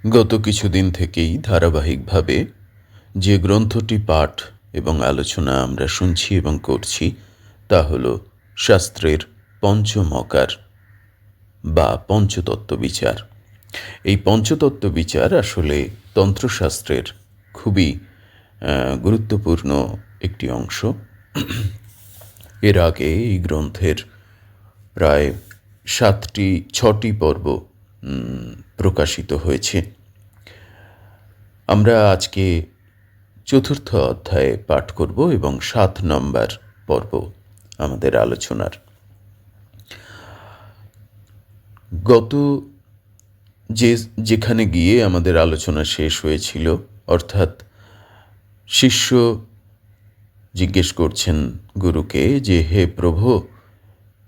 গত কিছুদিন থেকেই ধারাবাহিকভাবে যে গ্রন্থটি পাঠ এবং আলোচনা আমরা শুনছি এবং করছি তা হল শাস্ত্রের পঞ্চমকার বা পঞ্চতত্ত্ব বিচার। এই পঞ্চতত্ত্ব বিচার আসলে তন্ত্রশাস্ত্রের খুবই গুরুত্বপূর্ণ একটি অংশ। এর আগে এই গ্রন্থের প্রায় 6টি পর্ব প্রকাশিত হয়েছে। আমরা আজকে 4র্থ অধ্যায়ে পাঠ করব এবং 7 নম্বর পর্ব আমাদের আলোচনার। গত যেখানে গিয়ে আমাদের আলোচনা শেষ হয়েছিল, অর্থাৎ শিষ্য জিজ্ঞেস করছেন গুরুকে যে, হে প্রভু,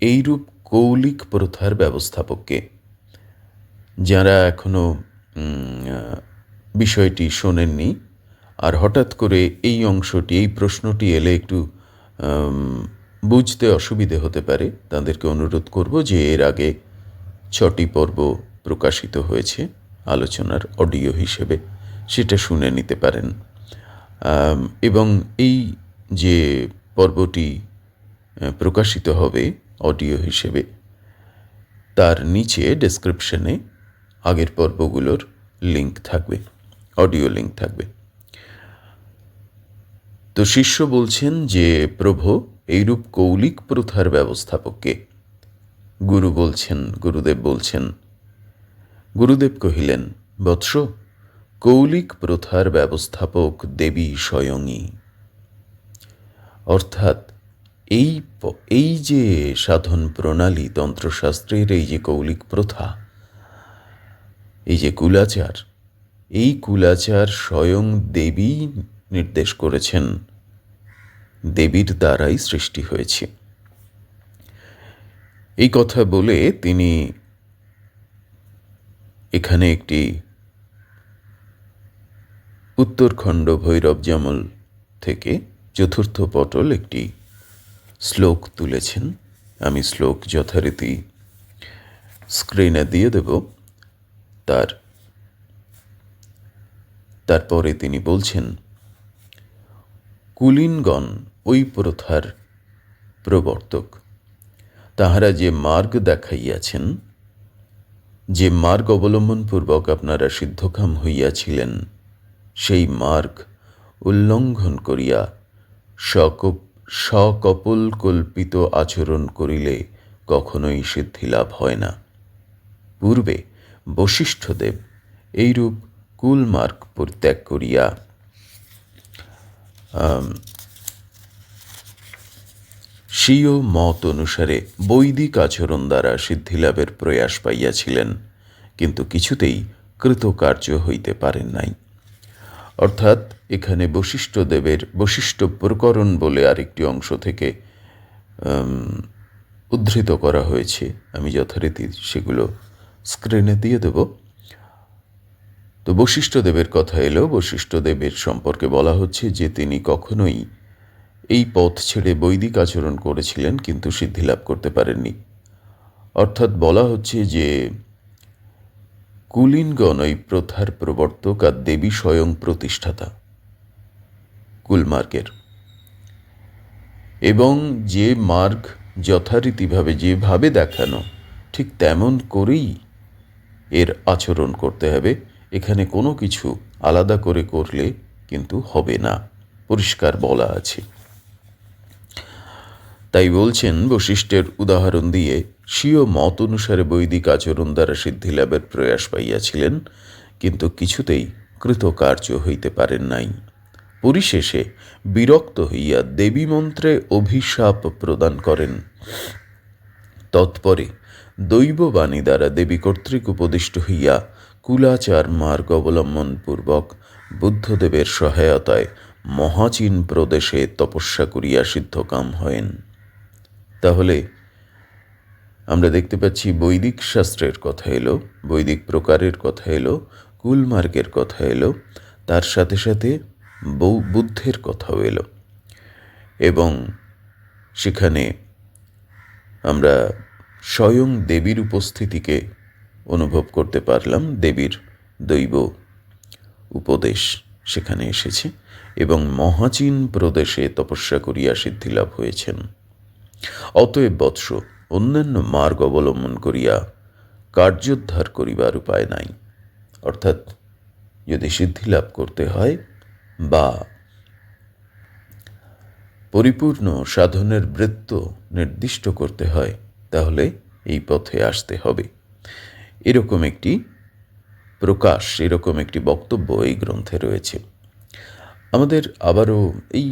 এইরূপ কৌলিক প্রথার ব্যবস্থাপককে। যারা এখনো বিষয়টি শোনেননি আর হঠাৎ করে এই অংশটি, এই প্রশ্নটি এলে একটু বুঝতে অসুবিধে হতে পারে, তাদেরকে অনুরোধ করব যে এর আগে 6টি পর্ব প্রকাশিত হয়েছে আলোচনার অডিও হিসেবে, সেটা শুনে নিতে পারেন। এবং এই যে পর্বটি প্রকাশিত হবে অডিও হিসেবে, তার নিচে ডেসক্রিপশনে আগের পর্বগুলোর লিঙ্ক থাকবে, অডিও লিঙ্ক থাকবে। তো শিষ্য বলছেন যে, প্রভু, এইরূপ কৌলিক প্রথার ব্যবস্থাপককে। গুরুদেব কহিলেন, বৎস, কৌলিক প্রথার ব্যবস্থাপক দেবী স্বয়ংই। অর্থাৎ এই যে সাধন প্রণালী, তন্ত্রশাস্ত্রের এই যে কৌলিক প্রথা, এই যে কুলাচার, এই কুলাচার স্বয়ং দেবী নির্দেশ করেছেন, দেবীর দ্বারাই সৃষ্টি হয়েছে। এই কথা বলে তিনি এখানে একটি উত্তরখণ্ড ভৈরব জমল থেকে 4র্থ পটল একটি শ্লোক তুলেছেন। আমি শ্লোক যথারীতি স্ক্রিনে দিয়ে দেব। তারপরে তিনি বলছেন, কুলীনগণ ওই প্রথার প্রবর্তক। তাহারা যে মার্গ দেখাইয়াছেন, যে মার্গ অবলম্বনপূর্বক আপনারা সিদ্ধকাম হইয়াছিলেন, সেই মার্গ উল্লঙ্ঘন করিয়া সকপল কল্পিত আচরণ করিলে কখনোই সিদ্ধিলাভ হয় না। পূর্বে বশিষ্ঠদেব এইরূপ কুলমার্গ পরিত্যাগ করিয়া স্বীয় মত অনুসারে বৈদিক আচরণ দ্বারা সিদ্ধিলাভের প্রয়াস পাইয়াছিলেন, কিন্তু কিছুতেই কৃতকার্য হইতে পারেন নাই। অর্থাৎ এখানে বশিষ্ঠদেবের বশিষ্ঠ প্রকরণ বলে আরেকটি অংশ থেকে উদ্ধৃত করা হয়েছে। আমি যথারীতি সেগুলো স্ক্রিনে দিয়ে দেব। তো বশিষ্ঠদেবের কথা এলো। বশিষ্ঠদেবের সম্পর্কে বলা হচ্ছে যে তিনি কখনোই এই পথ ছেড়ে বৈদিক আচরণ করেছিলেন, কিন্তু সিদ্ধিলাভ করতে পারেননি। অর্থাৎ বলা হচ্ছে যে কুলীনগণ এই প্রথার প্রবর্তক আর দেবী স্বয়ং প্রতিষ্ঠাতা কুলমার্গের, এবং যে মার্গ যথারীতিভাবে যেভাবে দেখানো ঠিক তেমন করেই এর আচরণ করতে হবে। এখানে কোনো কিছু আলাদা করে করলে কিন্তু হবে না, পরিষ্কার বলা আছে। তাই বলছেন, বশিষ্ঠের উদাহরণ দিয়ে স্বীয় মত অনুসারে বৈদিক আচরণ দ্বারা সিদ্ধিলাভের প্রয়াস পাইয়াছিলেন, কিন্তু কিছুতেই কৃতকার্য হইতে পারেন নাই। পরিশেষে বিরক্ত হইয়া দেবী মন্ত্রে অভিশাপ প্রদান করেন। তৎপরে দৈববাণী দ্বারা দেবী কর্তৃক উপদিষ্ট হইয়া কুলাচার মার্গ অবলম্বনপূর্বক বুদ্ধদেবের সহায়তায় মহাচীন প্রদেশে তপস্যা করিয়া সিদ্ধকাম হয়েন। তাহলে আমরা দেখতে পাচ্ছি বৈদিক শাস্ত্রের কথা এলো, বৈদিক প্রকারের কথা এলো, কুলমার্গের কথা এলো, তার সাথে সাথে বুদ্ধের কথাও এলো, এবং সেখানে আমরা স্বয়ং দেবীর উপস্থিতিকে অনুভব করতে পারলাম, দেবীর দৈব উপদেশ সেখানে এসেছে এবং মহাচীন প্রদেশে তপস্যা করিয়া সিদ্ধিলাভ হয়েছেন। অতএব বৎস, অন্যান্য মার্গ অবলম্বন করিয়া কার্যোদ্ধার করিবার উপায় নাই। অর্থাৎ যদি সিদ্ধিলাভ করতে হয় বা পরিপূর্ণ সাধনের বৃত্ত নির্দিষ্ট করতে হয়, তাহলে এই পথে আসতে হবে। এরকম একটি প্রকাশ, এরকম একটি বক্তব্য এই গ্রন্থে রয়েছে। আমাদের আবারও এই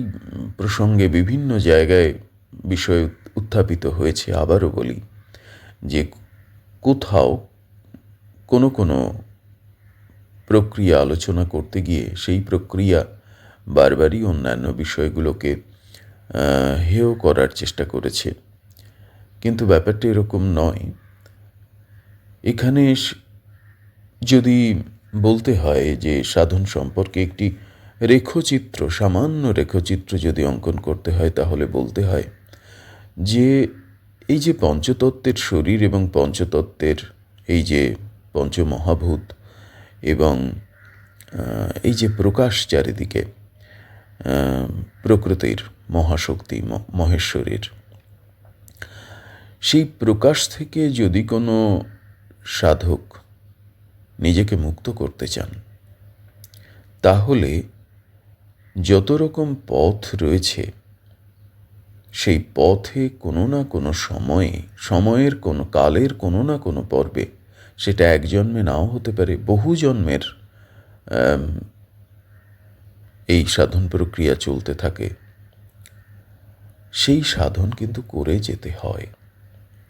প্রসঙ্গে বিভিন্ন জায়গায় বিষয় উত্থাপিত হয়েছে। আবারও বলি যে কোথাও কোনো কোনো প্রক্রিয়া আলোচনা করতে গিয়ে সেই প্রক্রিয়া বারবারই অন্যান্য বিষয়গুলোকে হেয় করার চেষ্টা করেছে, কিন্তু ব্যাপারটা এরকম নয়। এখানে যদি বলতে হয় যে সাধন সম্পর্কে একটি রেখচিত্র, সামান্য রেখচিত্র যদি অঙ্কন করতে হয়, তাহলে বলতে হয় যে এই যে পঞ্চতত্ত্বের শরীর এবং পঞ্চতত্ত্বের এই যে পঞ্চমহাভূত এবং এই যে প্রকাশ চারিদিকে প্রকৃতির মহাশক্তি মহেশ্বরীর, সেই প্রকাশ থেকে যদি কোনো সাধক নিজেকে মুক্ত করতে চান, তাহলে যত রকম পথ রয়েছে সেই পথে কোনো না কোনো সময়ে, সময়ের কোনো কালের কোনো না কোনো পর্বে, সেটা এক জন্মে নাও হতে পারে, বহু জন্মের এই সাধন প্রক্রিয়া চলতে থাকে, সেই সাধন কিন্তু করে যেতে হয়।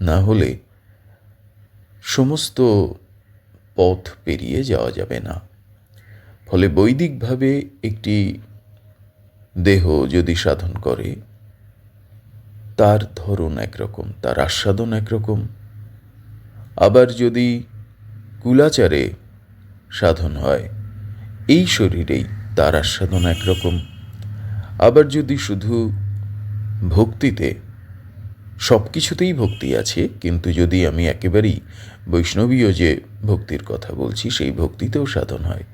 না হলে সমস্ত পথ পেরিয়ে যাওয়া যাবে না। ফলে বৈদিকভাবে একটি দেহ যদি সাধন করে, তার ধরন একরকম, তার আস্বাদন একরকম। আবার যদি কুলাচারে সাধন হয়, এই শরীরেই তার আস্বাদন একরকম। আবার যদি শুধু ভক্তিতে, সব কিছুতেই ভক্তি আছে, কিন্তু যদি আমি একেবারেই বৈষ্ণবীয় যে ভক্তির কথা বলছি, সেই ভক্তিতেও সাধন হয়,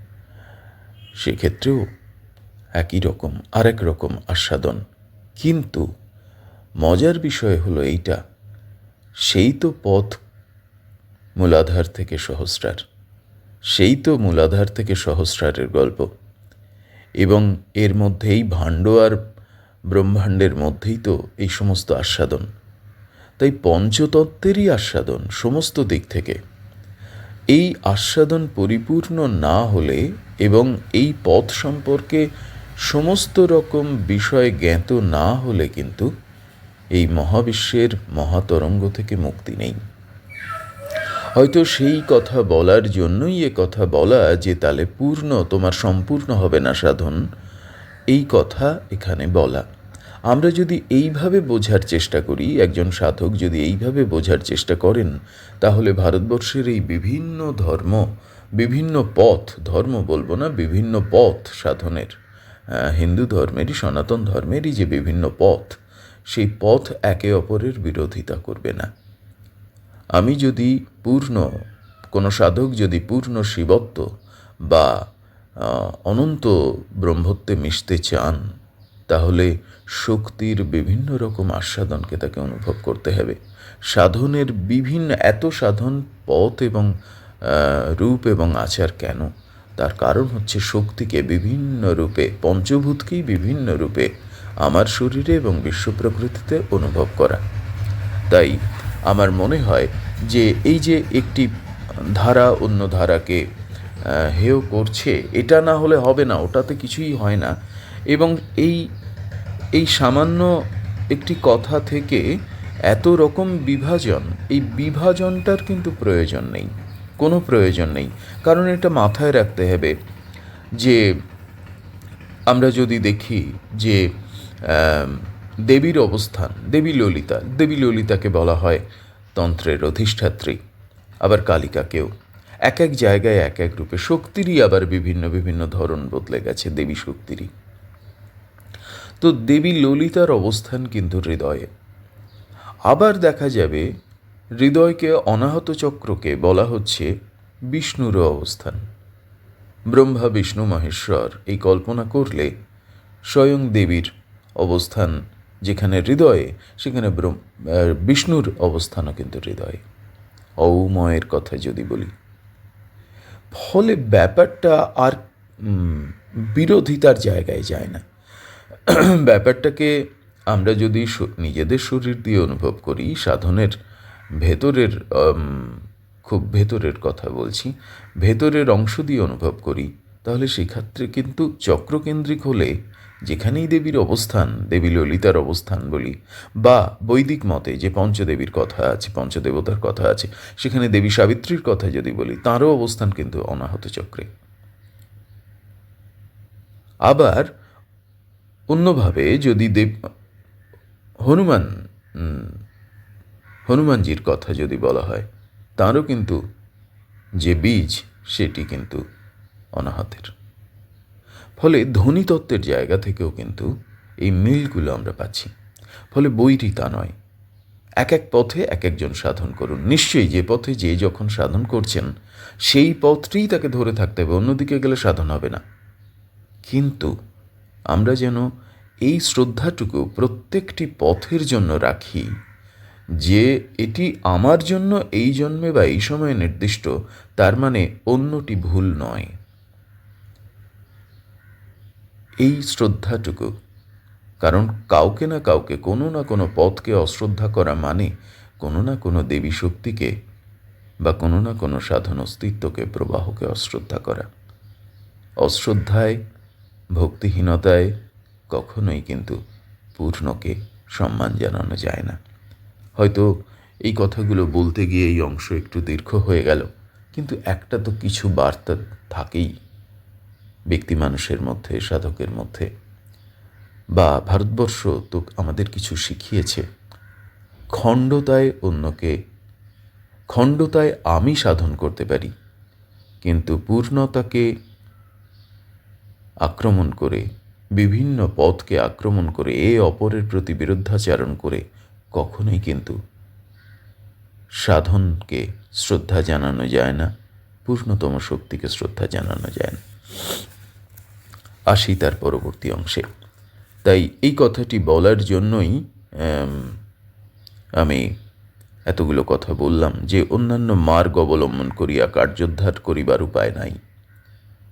সেক্ষেত্রেও একই রকম, আরেক রকম আস্বাদন। কিন্তু মজার বিষয় হলো এইটা, সেই তো পথ মূলাধার থেকে সহস্রার, সেই তো মূলাধার থেকে সহস্রারের গল্প, এবং এর মধ্যেই ভাণ্ড আর ব্রহ্মাণ্ডের মধ্যেই তো এই সমস্ত আস্বাদন। তাই পঞ্চতত্ত্বেরই আস্বাদন সমস্ত দিক থেকে। এই আস্বাদন পরিপূর্ণ না হলে এবং এই পথ সম্পর্কে সমস্ত রকম বিষয় জ্ঞাত না হলে কিন্তু এই মহাবিশ্বের মহাতরঙ্গ থেকে মুক্তি নেই। হয়তো সেই কথা বলার জন্যই এ কথা বলা যে তাহলে পূর্ণ, তোমার সম্পূর্ণ হবে না সাধন, এই কথা এখানে বলা। আমরা যদি এইভাবে বোঝার চেষ্টা করি, একজন সাধক যদি এইভাবে বোঝার চেষ্টা করেন, তাহলে ভারতবর্ষের এই বিভিন্ন ধর্ম, বিভিন্ন পথ, ধর্ম বলবো না, বিভিন্ন পথ সাধনের, হিন্দু ধর্মেরই, সনাতন ধর্মেরই যে বিভিন্ন পথ, সেই পথ একে অপরের বিরোধিতা করবে না। আমি যদি কোনো সাধক যদি পূর্ণ শিবত্ব বা অনন্ত ব্রহ্মত্বে মিশতে চান, তাহলে শক্তির বিভিন্ন রকম আস্বাদনকে তাকে অনুভব করতে হবে। সাধনের বিভিন্ন এত সাধন পথ এবং রূপ এবং আচার কেন? তার কারণ হচ্ছে শক্তিকে বিভিন্ন রূপে, পঞ্চভূতকেই বিভিন্ন রূপে আমার শরীরে এবং বিশ্ব প্রকৃতিতে অনুভব করা। তাই আমার মনে হয় যে এই যে একটি ধারা অন্য ধারাকে হেয় করছে, এটা না হলে হবে না, ওটাতে কিছুই হয় না। এবং এই সামান্য একটি কথা থেকে এত রকম বিভাজন, এই বিভাজনটার কিন্তু প্রয়োজন নেই, কোনো প্রয়োজন নেই। কারণ এটা মাথায় রাখতে হবে যে আমরা যদি দেখি যে দেবীর অবস্থান, দেবী ললিতাকে বলা হয় তন্ত্রের অধিষ্ঠাত্রী, আবার কালিকাকেও এক এক জায়গায় এক এক রূপে। শক্তিরই আবার বিভিন্ন বিভিন্ন ধরন বদলে গেছে দেবী শক্তিরই। তো দেবী ললিতার অবস্থান কিন্তু হৃদয়ে। আবার দেখা যাবে হৃদয়কে, অনাহত চক্রকে বলা হচ্ছে বিষ্ণুরও অবস্থান। ব্রহ্মা বিষ্ণু মহেশ্বর এই কল্পনা করলে স্বয়ং দেবীর অবস্থান যেখানে হৃদয়ে, সেখানে বিষ্ণুর অবস্থানও কিন্তু হৃদয়ে, ঔময়ের কথা যদি বলি। ফলে ব্যাপারটা আর বিরোধিতার জায়গায় যায় না। ব্যাপারটাকে আমরা যদি নিজেদের শরীর দিয়ে অনুভব করি, সাধনের ভেতরের, খুব ভেতরের কথা বলছি, ভেতরের অংশ দিয়ে অনুভব করি, তাহলে সেক্ষেত্রে কিন্তু চক্রকেন্দ্রিক হলে যেখানেই দেবীর অবস্থান, দেবী ললিতার অবস্থান বলি, বা বৈদিক মতে যে পঞ্চদেবীর কথা আছে, পঞ্চদেবতার কথা আছে, সেখানে দেবী সাবিত্রীর কথা যদি বলি, তাঁরও অবস্থান কিন্তু অনাহত চক্রে। আবার অন্যভাবে যদি হনুমানজির কথা যদি বলা হয়, তাঁরও কিন্তু যে বীজ সেটি কিন্তু অনাহতের। ফলে ধ্বনিতত্ত্বের জায়গা থেকেও কিন্তু এই মিলগুলো আমরা পাচ্ছি। ফলে বইটি তা নয়, এক এক পথে এক একজন সাধন করুন। নিশ্চয়ই যে পথে যে যখন সাধন করছেন সেই পথটিই তাকে ধরে থাকতে হবে, অন্যদিকে গেলে সাধন হবে না। কিন্তু আমরা যেন এই শ্রদ্ধাটুকু প্রত্যেকটি পথের জন্য রাখি যে এটি আমার জন্য এই জন্মে বা এই সময়ে নির্দিষ্ট, তার মানে অন্যটি ভুল নয়। এই শ্রদ্ধাটুকু, কারণ কাউকে না কাউকে, কোনো না কোনো পথকে অশ্রদ্ধা করা মানে কোনো না কোনো দেবী শক্তিকে বা কোনো না কোনো সাধন অস্তিত্বকে, প্রবাহকে অশ্রদ্ধা করা। অশ্রদ্ধায়, ভক্তিহীনতায় কখনোই কিন্তু পূর্ণকে সম্মান জানানো যায় না। হয়তো এই কথাগুলো বলতে গিয়ে এই অংশ একটু দীর্ঘ হয়ে গেল, কিন্তু একটা তো কিছু বার্তা থাকেই ব্যক্তি মানুষের মধ্যে, সাধকের মধ্যে। বা ভারতবর্ষ তো আমাদের কিছু শিখিয়েছে, খণ্ডতায় আমি সাধন করতে পারি, কিন্তু পূর্ণতাকে আক্রমণ করে, বিভিন্ন পথকে আক্রমণ করে, অপরের প্রতি বিরুদ্ধাচারণ করে কখনোই কিন্তু সাধনকে শ্রদ্ধা জানানো যায় না, পূর্ণতম শক্তিকে শ্রদ্ধা জানানো যায় না। আসি তার পরবর্তী অংশে। তাই এই কথাটি বলার জন্যই আমি এতগুলো কথা বললাম যে অন্যান্য মার্গ অবলম্বন করিয়া কার্যোদ্ধার করিবার উপায় নাই।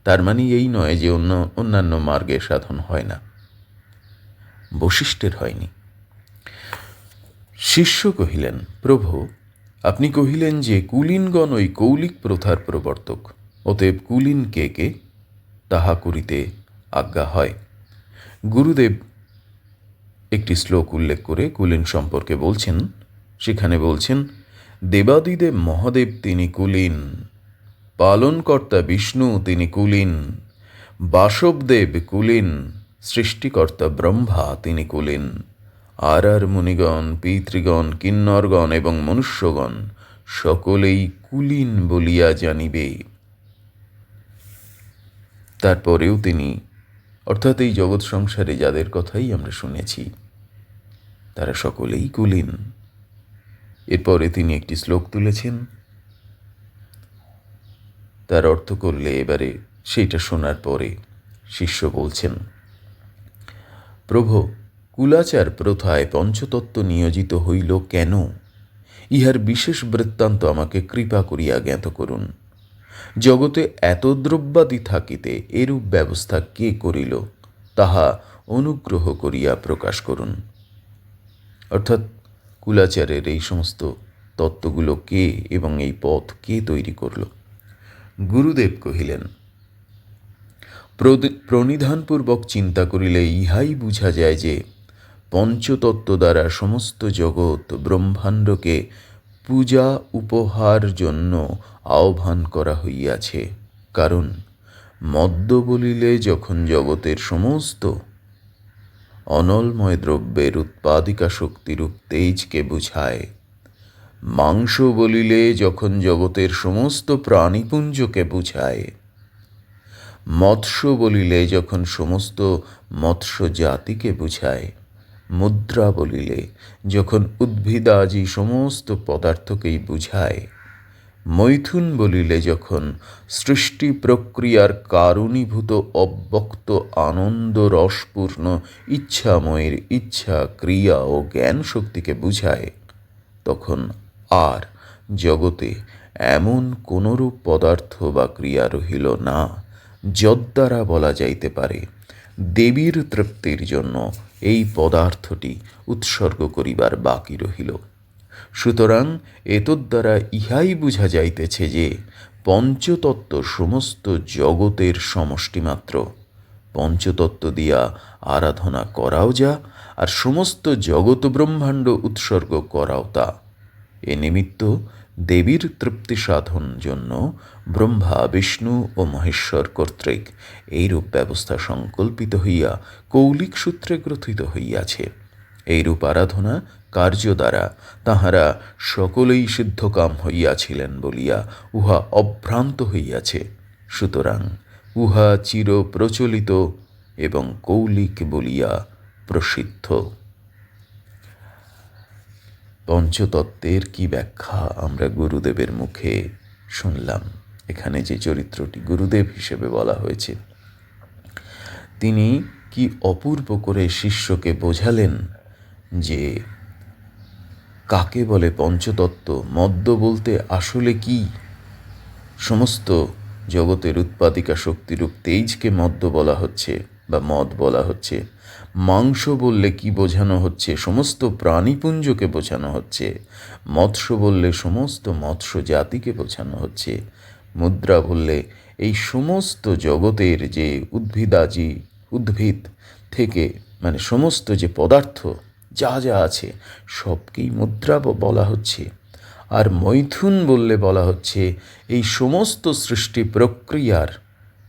তার মানে এই নয় যে অন্যান্য মার্গে সাধন হয় না। বশিষ্ঠের হয়নি। শিষ্য কহিলেন, প্রভু আপনি কহিলেন যে কুলীনগণ ওই কৌলিক প্রথার প্রবর্তক, অতএব কুলীন কে কে তাহা করিতে আজ্ঞা হয়। গুরুদেব একটি শ্লোক উল্লেখ করে কুলীন সম্পর্কে বলছেন। সেখানে বলছেন, দেবাদিদেব মহাদেব তিনি কুলীন, পালনকর্তা বিষ্ণু তিনি কুলীন, বাসবদেব কুলীন, সৃষ্টিকর্তা ব্রহ্মা তিনি কুলীন, আর মুনিগণ, পিতৃগণ, কিন্নরগণ এবং মনুষ্যগণ সকলেই কুলীন বলিয়া জানিবে। তারপরেও তিনি, অর্থাৎ এই জগৎ সংসারে যাদের কথাই আমরা শুনেছি, তারা সকলেই কুলীন। এরপরে তিনি একটি শ্লোক তুলেছেন, তার অর্থ করলে এবারে সেইটা শোনার পরে শিষ্য বলছেন, প্রভু কুলাচার প্রথায় পঞ্চতত্ত্ব নিয়োজিত হইল কেন? ইহার বিশেষ বৃত্তান্ত আমাকে কৃপা করিয়া জ্ঞাত করুন। জগতে এত দ্রব্যাদি থাকিতে এরূপ ব্যবস্থা কে করিল, তাহা অনুগ্রহ করিয়া প্রকাশ করুন। অর্থাৎ কুলাচারের এই সমস্ত তত্ত্বগুলো কে এবং এই পথ কে তৈরি করল? গুরুদেব কহিলেন, প্রণিধানপূর্বক চিন্তা করিলে ইহাই বুঝা যায় যে পঞ্চতত্ত্ব দ্বারা সমস্ত জগৎ ব্রহ্মাণ্ডকে পূজা উপহার জন্য আহ্বান করা হইয়াছে। কারণ মদ্য বলিলে যখন জগতের সমস্ত অনলময় দ্রব্যের উৎপাদিকা শক্তিরূপ তেজকে বুঝায়, মাংস বলিলে যখন জগতের সমস্ত প্রাণীপুঞ্জকে বুঝায়, মৎস্য বলিলে যখন সমস্ত মৎস্য জাতিকে বুঝায়, মুদ্রা বলিলে যখন উদ্ভিদাদি সমস্ত পদার্থকেই বুঝায়, মৈথুন বলিলে যখন সৃষ্টি প্রক্রিয়ার কারণীভূত অব্যক্ত আনন্দ রসপূর্ণ ইচ্ছাময়ের ইচ্ছা ক্রিয়া ও জ্ঞান শক্তিকে বুঝায়, তখন আর জগতে এমন কোনরূপ পদার্থ বা ক্রিয়া রহিল না যদ্বারা বলা যাইতে পারে দেবীর তৃপ্তির জন্য এই পদার্থটি উৎসর্গ করিবার বাকি রহিল। সুতরাং এতদ্বারা ইহাই বুঝা যাইতেছে যে পঞ্চতত্ত্ব সমস্ত জগতের সমষ্টিমাত্র। পঞ্চতত্ত্ব দিয়া আরাধনা করাও যা, আর সমস্ত জগৎ ব্রহ্মাণ্ড উৎসর্গ করাও তা। এ নিমিত্ত দেবীর তৃপ্তি সাধন জন্য ব্রহ্মা বিষ্ণু ও মহেশ্বর কর্তৃক এইরূপ ব্যবস্থা সংকল্পিত হইয়া কৌলিক সূত্রে গ্রথিত হইয়াছে। এইরূপ আরাধনা কার্য দ্বারা তাহারা সকলেই সিদ্ধকাম হইয়াছিলেন বলিয়া উহা অভ্রান্ত হইয়াছে। সুতরাং উহা চির প্রচলিত এবং কৌলিক বলিয়া প্রসিদ্ধ। পঞ্চতত্ত্বের কি ব্যাখ্যা আমরা গুরুদেবের মুখে শুনলাম। এখানে যে চরিত্রটি গুরুদেব হিসেবে বলা হয়েছে, তিনি কি অপূর্ব করে শিষ্যকে বোঝালেন যে কাকে বলে পঞ্চতত্ত্ব, মদ্য বলতে আসলে কি। সমস্ত জগতের উৎপাদিকা শক্তিরূপ তেজকে মদ্য বলা হচ্ছে বা মদ বলা হচ্ছে। মাংস বললে কি বোঝানো হচ্ছে? সমস্ত প্রাণীপুঞ্জকে বোঝানো হচ্ছে। মৎস্য বললে সমস্ত মৎস্য জাতিকে বোঝানো হচ্ছে। মুদ্রা বললে এই সমস্ত জগতের যে উদ্ভিদ থেকে মানে সমস্ত যে পদার্থ যা যা আছে সবকেই মুদ্রা বলা হচ্ছে। আর মৈথুন বললে বলা হচ্ছে এই সমস্ত সৃষ্টি প্রক্রিয়ার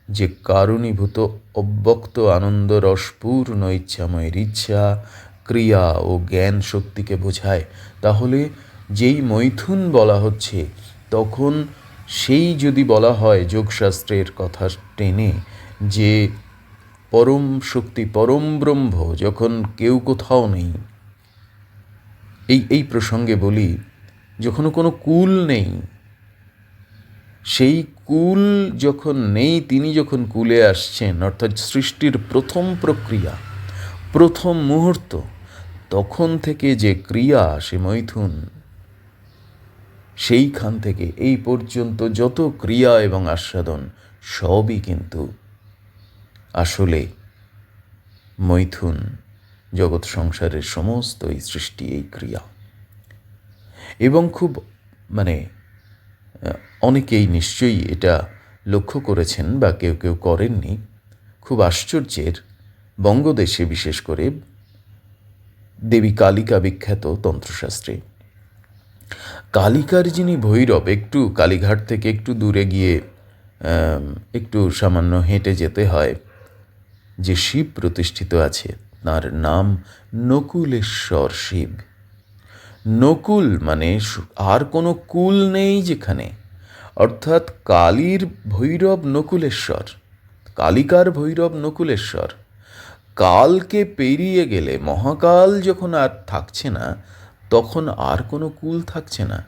যে কারণীভূত অব্যক্ত আনন্দ রসপূর্ণ ইচ্ছাময়ের ইচ্ছা ক্রিয়া ও জ্ঞান শক্তিকে বোঝায়। তাহলে যেই মৈথুন বলা হচ্ছে, তখন সেই যদি বলা হয় যোগশাস্ত্রের কথা টেনে যে পরম শক্তি পরম ব্রহ্ম যখন কেউ কোথাও নেই, এই প্রসঙ্গে বলি, যখন কোনো কুল নেই, সেই কুল যখন নেই, তিনি যখন কুলে আসছেন, অর্থাৎ সৃষ্টির প্রথম প্রক্রিয়া প্রথম মুহূর্ত, তখন থেকে যে ক্রিয়া সে মৈথুন, সেইখান থেকে এই পর্যন্ত যত ক্রিয়া এবং আস্বাদন সবই কিন্তু আসলে মৈথুন, জগৎ সংসারের সমস্ত এই সৃষ্টি এই ক্রিয়া। এবং খুব অনেকেই নিশ্চয়ই এটা লক্ষ্য করেছেন বা কেউ কেউ করেননি। খুব আশ্চর্যের, বঙ্গদেশে বিশেষ করে দেবী কালিকা বিখ্যাত তন্ত্রশাস্ত্রে কালিকার যিনি ভৈরব, একটু কালীঘাট থেকে একটু দূরে গিয়ে একটু সামান্য হেঁটে যেতে হয়, যে শিব প্রতিষ্ঠিত আছে তার নাম নকুলেশ্বর শিব। নকুল মানে আর কোনো কুল নেই যেখানে, অর্থাৎ কালীর ভৈরব নকুলেশ্বর, কালিকার ভৈরব নকুলেশ্বর। কালকে পেরিয়ে গেলে, মহাকাল যখন আর থাকছে না, তখন আর কোনো কুল থাকছে না।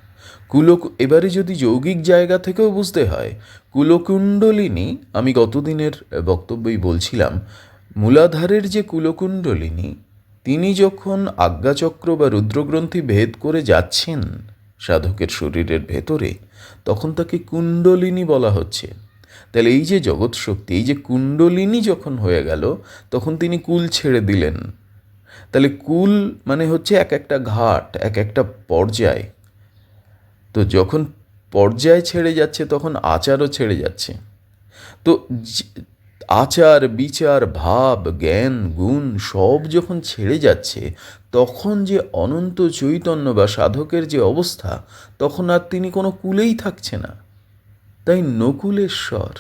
এবারে যদি যৌগিক জায়গা থেকেও বুঝতে হয়, কুলকুণ্ডলিনী, আমি গতদিনের বক্তব্যেই বলছিলাম, মূলাধারের যে কুলকুণ্ডলিনী, তিনি যখন আজ্ঞাচক্র বা রুদ্রগ্রন্থি ভেদ করে যাচ্ছেন সাধকের শরীরের ভেতরে, তখন তাকে কুণ্ডলিনী বলা হচ্ছে। তাহলে এই যে জগৎ শক্তি, এই যে কুণ্ডলিনী যখন হয়ে গেল, তখন তিনি কুল ছেড়ে দিলেন। তাহলে কুল মানে হচ্ছে এক একটা ঘাট, এক একটা পর্যায়। তো যখন পর্যায় ছেড়ে যাচ্ছে, তখন আচারও ছেড়ে যাচ্ছে। তো আচার বিচার ভাব জ্ঞান গুণ সব যখন ছেড়ে যাচ্ছে, তখন যে অনন্ত চৈতন্য বা সাধকের যে অবস্থা, তখন আর তিনি কোনো কুলেই থাকছে না। তাই নকুলেশ্বর,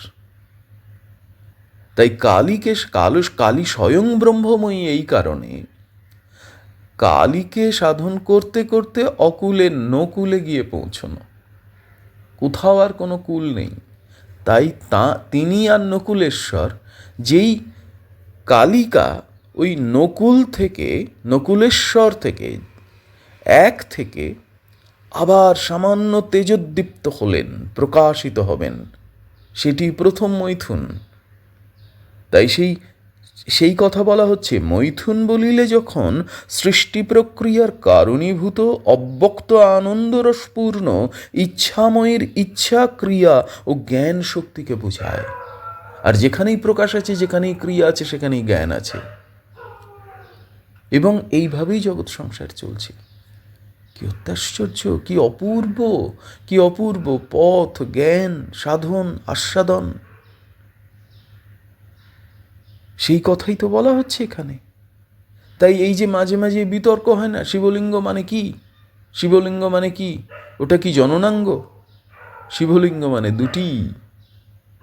তাই কালী স্বয়ং ব্রহ্মময়ী। এই কারণে কালীকে সাধন করতে করতে অকুলে নকুলে গিয়ে পৌঁছনো, কোথাও আর কোনো কুল নেই। তাই তিনি আর নকুলেশ্বর, যেই কালিকা ওই নকুল থেকে, নকুলেশ্বর থেকে, এক থেকে আবার সামান্য তেজোদ্দীপ্ত হলেন, প্রকাশিত হবেন, সেটি প্রথম মৈথুন। তাই সেই কথা বলা হচ্ছে, মৈথুন বলিলে যখন সৃষ্টি প্রক্রিয়ার কারণীভূত অব্যক্ত আনন্দরসপূর্ণ ইচ্ছাময়ের ইচ্ছা, ক্রিয়া ও জ্ঞান শক্তিকে বোঝায়। আর যেখানেই প্রকাশ আছে, যেখানেই ক্রিয়া আছে, সেখানেই জ্ঞান আছে। এবং এইভাবেই জগৎ সংসার চলছে। কি অত্যাশ্চর্য, কি অপূর্ব, কি অপূর্ব পথ, জ্ঞান, সাধন, আস্বাদন, সেই কথাই তো বলা হচ্ছে এখানে। তাই এই যে মাঝে মাঝে বিতর্ক হয় না, শিবলিঙ্গ মানে কি, শিবলিঙ্গ মানে কি, ওটা কি জননাঙ্গ? শিবলিঙ্গ মানে দুটি।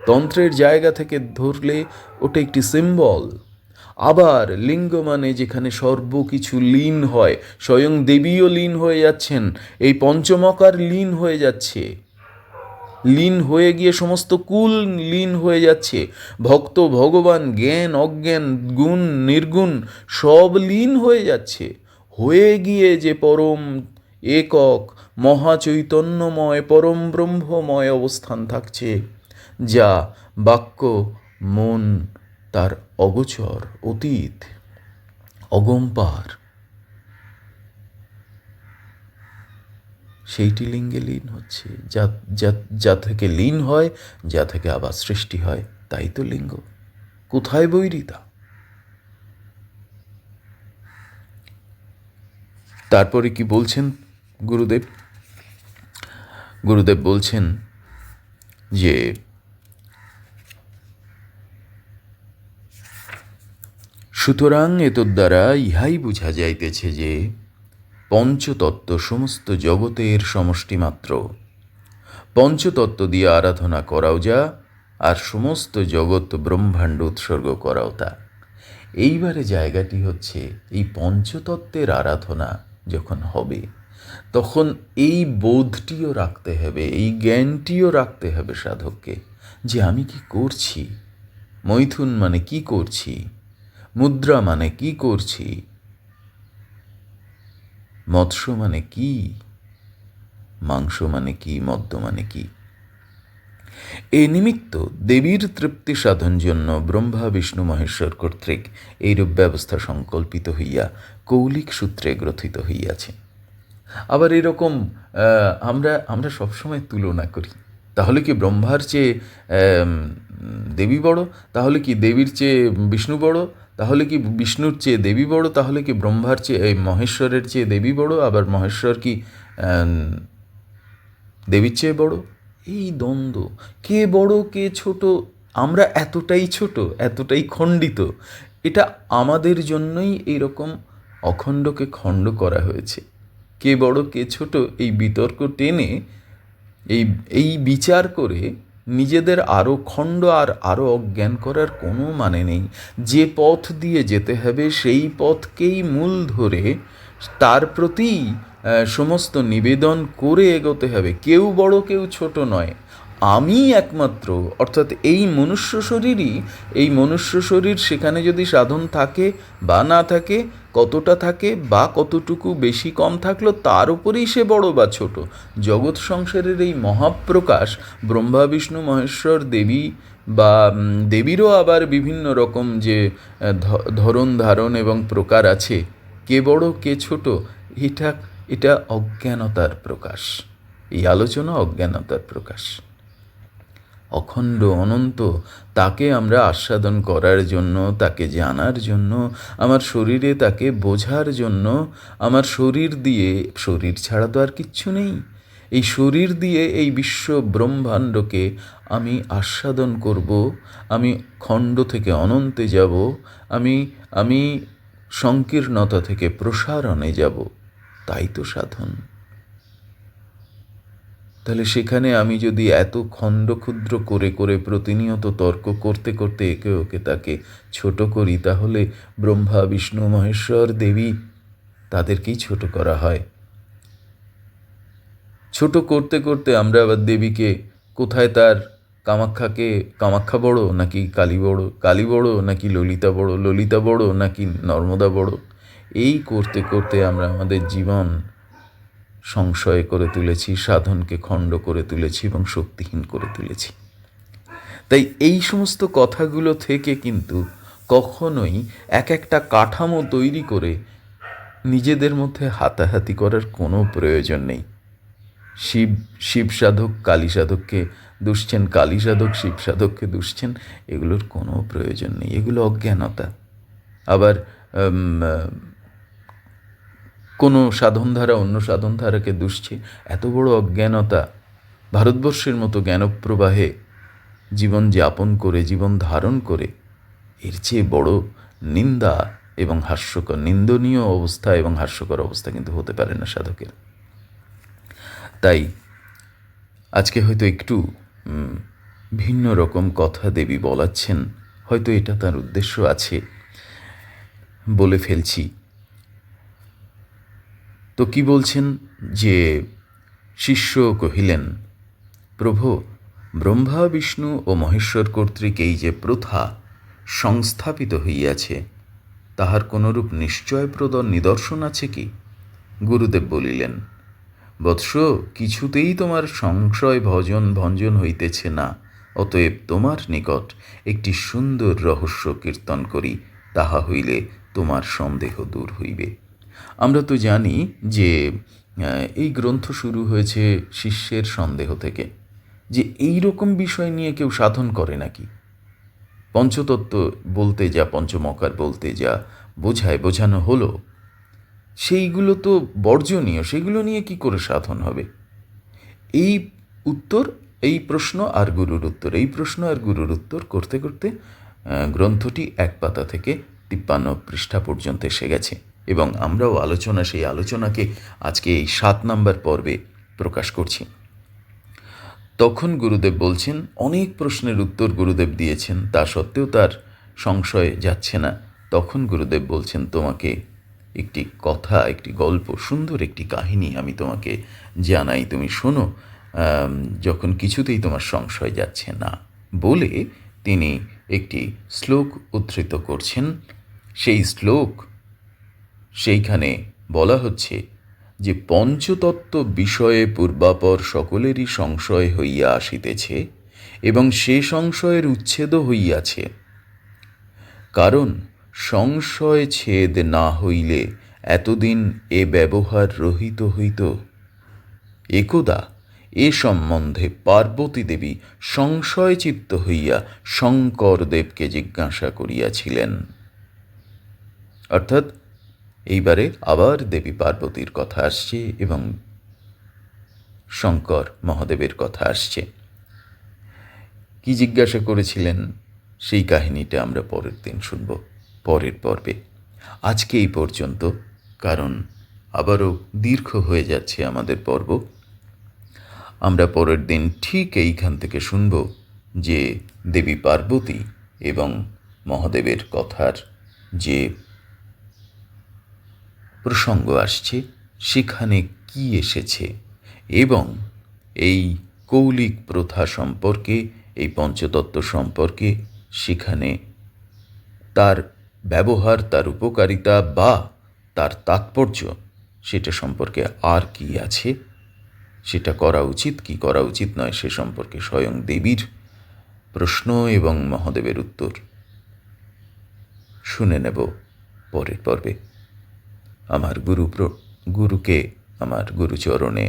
তন্ত্রের জায়গা থেকে ধরলে ওটা একটি সিম্বল। আবার লিঙ্গ মানে যেখানে সর্বকিছু লীন হয়, স্বয়ং দেবীও লীন হয়ে যাচ্ছেন, এই পঞ্চমকার লীন হয়ে যাচ্ছে, লীন হয়ে গিয়ে সমস্ত কুল লীন হয়ে যাচ্ছে, ভক্ত ভগবান, জ্ঞান অজ্ঞান, গুণ নির্গুণ সব লীন হয়ে যাচ্ছে, হয়ে গিয়ে যে পরম একক মহাচৈতন্যময় পরম ব্রহ্মময় অবস্থান থাকছে, যা বাক্য মন তার অগোচর, অতীত, অগম্পার, সেইটি লিঙ্গে লীন হচ্ছে। যা যা যা থেকে লীন হয়, যা থেকে আবার সৃষ্টি হয়, তাই তো লিঙ্গ। কোথায় বৈরিতা? তারপরে কি বলছেন গুরুদেব? গুরুদেব বলছেন যে সুতরাং এতদ্বারা ইহাই বুঝা যাইতেছে যে পঞ্চতত্ত্ব সমস্ত জগতের সমষ্টি মাত্র। পঞ্চতত্ত্ব দিয়ে আরাধনা করাও যা, আর সমস্ত জগৎ ব্রহ্মাণ্ড উৎসর্গ করাও তা। এইবারে জায়গাটি হচ্ছে, এই পঞ্চতত্ত্বের আরাধনা যখন হবে, তখন এই বোধটিও রাখতে হবে, এই জ্ঞানটিও রাখতে হবে সাধককে, যে আমি কি করছি। মৈথুন মানে কি করছি, মুদ্রা মানে কি করছি, মৎস্য মানে কি, মাংস মানে কি, মদ্য মানে কি। এ নিমিত্ত দেবীর তৃপ্তি সাধন জন্য ব্রহ্মা বিষ্ণু মহেশ্বর কর্তৃক এইরূপ ব্যবস্থা সংকল্পিত হইয়া কৌলিক সূত্রে গ্রথিত হইয়াছে। আবার এরকম আমরা আমরা সবসময় তুলনা করি, তাহলে কি ব্রহ্মার চেয়ে দেবী বড়, তাহলে কি দেবীর চেয়ে বিষ্ণু বড়, তাহলে কি বিষ্ণুর চেয়ে দেবী বড়, তাহলে কি ব্রহ্মার চেয়ে মহেশ্বরের চেয়ে দেবী বড়, আবার মহেশ্বর কি দেবীর চেয়ে বড়। এই দ্বন্দ্ব, কে বড় কে ছোট, আমরা এতটাই ছোট, এতটাই খণ্ডিত, এটা আমাদের জন্যই এইরকম অখণ্ডকে খণ্ড করা হয়েছে। কে বড় কে ছোট এই বিতর্ক টেনে, এই বিচার করে নিজেদের আরও খণ্ড আর আরও অজ্ঞান করার কোনো মানে নেই। যে পথ দিয়ে যেতে হবে সেই পথকেই মূল ধরে তার প্রতি সমস্ত নিবেদন করে এগোতে হবে। কেউ বড় কেউ ছোট নয়, আমি একমাত্র, অর্থাৎ এই মনুষ্য শরীরই, এই মনুষ্য শরীর সেখানে যদি সাধন থাকে বা না থাকে, কতটা থাকে বা কতটুকু বেশি কম থাকলো, তার উপরেই সে বড় বা ছোট। জগৎ সংসারের এই মহাপ্রকাশ ব্রহ্মা বিষ্ণু মহেশ্বর দেবী, বা দেবীরও আবার বিভিন্ন রকম যে ধরন ধারণ এবং প্রকার আছে, কে বড় কে ছোট, এটা এটা অজ্ঞানতার প্রকাশ। এই আলোচনা অজ্ঞানতার প্রকাশ। অখণ্ড অনন্ত তাকে আমরা আস্বাদন করার জন্য, তাকে জানার জন্য, আমার শরীরে তাকে বোঝার জন্য, আমার শরীর দিয়ে, শরীর ছাড়া তো আর কিচ্ছু নেই, এই শরীর দিয়ে এই বিশ্ব ব্রহ্মাণ্ডকে আমি আস্বাদন করব, আমি খণ্ড থেকে অনন্তে যাব, আমি সংকীর্ণতা থেকে প্রসারণে যাব, তাই তো সাধন। তাহলে সেখানে আমি যদি এত খণ্ড ক্ষুদ্র করে করে প্রতিনিয়ত তর্ক করতে করতে একে ওকে তাকে ছোট করি, তাহলে ব্রহ্মা বিষ্ণু মহেশ্বর দেবী তাদেরকেই ছোট করা হয়। ছোট করতে করতে আমরা আবার দেবীকে কোথায়, তার কামাখ্যাকে কামাখ্যা বড় নাকি কালী বড়, কালী বড় নাকি ললিতা বড়, ললিতা বড় নাকি নর্মদা বড়, এই করতে করতে আমরা আমাদের জীবন সংশয় করে তুলেছি, সাধনকে খণ্ড করে তুলেছি এবং শক্তিহীন করে তুলেছি। তাই এই সমস্ত কথাগুলো থেকে কিন্তু কখনোই এক একটা কাঠামো তৈরি করে নিজেদের মধ্যে হাতাহাতি করার কোনো প্রয়োজন নেই। শিব সাধক কালী সাধককে দুষছেন, কালী সাধক শিব সাধককে দুষছেন, এগুলোর কোনো প্রয়োজন নেই। এগুলো অজ্ঞানতা। আবার কোনো সাধনধারা অন্য সাধনধারাকে দুষছে, এত বড় অজ্ঞানতা। ভারতবর্ষের মতো জ্ঞানপ্রবাহে জীবন যাপন করে, জীবন ধারণ করে, এর চেয়ে বড় নিন্দা এবং হাস্যকর, নিন্দনীয় অবস্থা এবং হাস্যকর অবস্থা কিন্তু হতে পারে না সাধকের। তাই আজকে হয়তো একটু ভিন্ন রকম কথা দেবী বলাচ্ছেন, হয়তো এটা তার উদ্দেশ্য আছে, বলে ফেলছি। তো কি বলছেন যে শিষ্য কহিলেন, প্রভু, ব্রহ্মা বিষ্ণু ও মহেশ্বর কর্তৃক এই যে প্রথা সংস্থাপিত হইয়াছে, তাহার কোনরূপ নিশ্চয়প্রদ নিদর্শন আছে কি? গুরুদেব বলিলেন, বৎস, কিছুতেই তোমার সংশয় ভঞ্জন হইতেছে না। অতএব তোমার নিকট একটি সুন্দর রহস্য কীর্তন করি, তাহা হইলে তোমার সন্দেহ দূর হইবে। আমরা তো জানি যে এই গ্রন্থ শুরু হয়েছে শিষ্যের সন্দেহ থেকে, যে এই রকম বিষয় নিয়ে কেউ সাধন করে নাকি। পঞ্চতত্ত্ব বলতে যা, পঞ্চমকার বলতে যা বোঝানো হলো, সেইগুলো তো বর্জনীয়, সেগুলো নিয়ে কি করে সাধন হবে? এই উত্তর, এই প্রশ্ন আর গুরুর উত্তর, এই প্রশ্ন আর গুরুর উত্তর করতে করতে গ্রন্থটি 1 পাতা থেকে 53 পৃষ্ঠা পর্যন্ত এসে গেছে। এবং আমরাও সেই আলোচনাকে আজকে এই 7 নম্বর পর্বে প্রকাশ করছি। তখন গুরুদেব বলছেন, অনেক প্রশ্নের উত্তর গুরুদেব দিয়েছেন, তা সত্ত্বেও তার সংশয় যাচ্ছে না। তখন গুরুদেব বলছেন, তোমাকে একটি কথা, একটি গল্প, সুন্দর একটি কাহিনী আমি তোমাকে জানাই, তুমি শোনো, যখন কিছুতেই তোমার সংশয় যাচ্ছে না। বলে তিনি একটি শ্লোক উদ্ধৃত করছেন। সেই শ্লোক, সেইখানে বলা হচ্ছে যে পঞ্চতত্ত্ব বিষয়ে পূর্বাপর সকলেরই সংশয় হইয়া আসিতেছে এবং সে সংশয়ের উচ্ছেদও হইয়াছে। কারণ সংশয় ছেদ না হইলে এতদিন এ ব্যবহার রহিত হইত। একদা এ সম্বন্ধে পার্বতী দেবী সংশয়চিত্ত হইয়া শঙ্করদেবকে জিজ্ঞাসা করিয়াছিলেন। অর্থাৎ এইবারে আবার দেবী পার্বতীর কথা আসছে এবং শঙ্কর মহাদেবের কথা আসছে। কি জিজ্ঞাসা করেছিলেন সেই কাহিনীটা আমরা পরের দিন শুনব, পরের পর্বে। আজকে এই পর্যন্ত, কারণ আবারও দীর্ঘ হয়ে যাচ্ছে আমাদের পর্ব। আমরা পরের দিন ঠিক এইখান থেকে শুনব যে দেবী পার্বতী এবং মহাদেবের কথার যে প্রসঙ্গ আসছে, সেখানে কি এসেছে এবং এই কৌলিক প্রথা সম্পর্কে, এই পঞ্চতত্ত্ব সম্পর্কে, সেখানে তার ব্যবহার, তার উপকারিতা বা তার তাৎপর্য, সেটা সম্পর্কে আর কি আছে, সেটা করা উচিত কি করা উচিত নয়, সে সম্পর্কে স্বয়ং দেবীর প্রশ্ন এবং মহাদেবের উত্তর শুনে নেব পরের পর্বে। আমার গুরুকে, আমার গুরুচরণে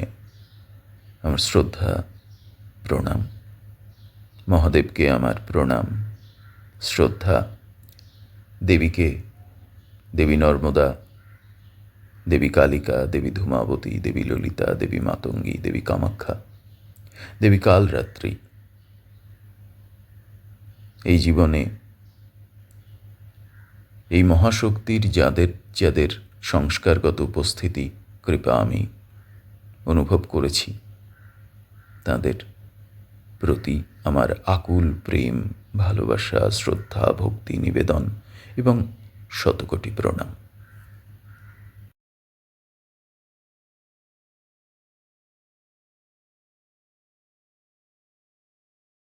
আমার শ্রদ্ধা, প্রণাম। মহাদেবকে আমার প্রণাম, শ্রদ্ধা। দেবীকে, দেবী নর্মদা, দেবী কালিকা, দেবী ধূমাবতী, দেবী ললিতা, দেবী মাতঙ্গী, দেবী কামাখ্যা, দেবী কালরাত্রি, এই জীবনে এই মহাশক্তির যাদের সংস্কারগত উপস্থিতি, কৃপা আমি অনুভব করেছি, তাদের প্রতি আমার আকুল প্রেম, ভালোবাসা, শ্রদ্ধা, ভক্তি নিবেদন এবং শতকোটি প্রণাম।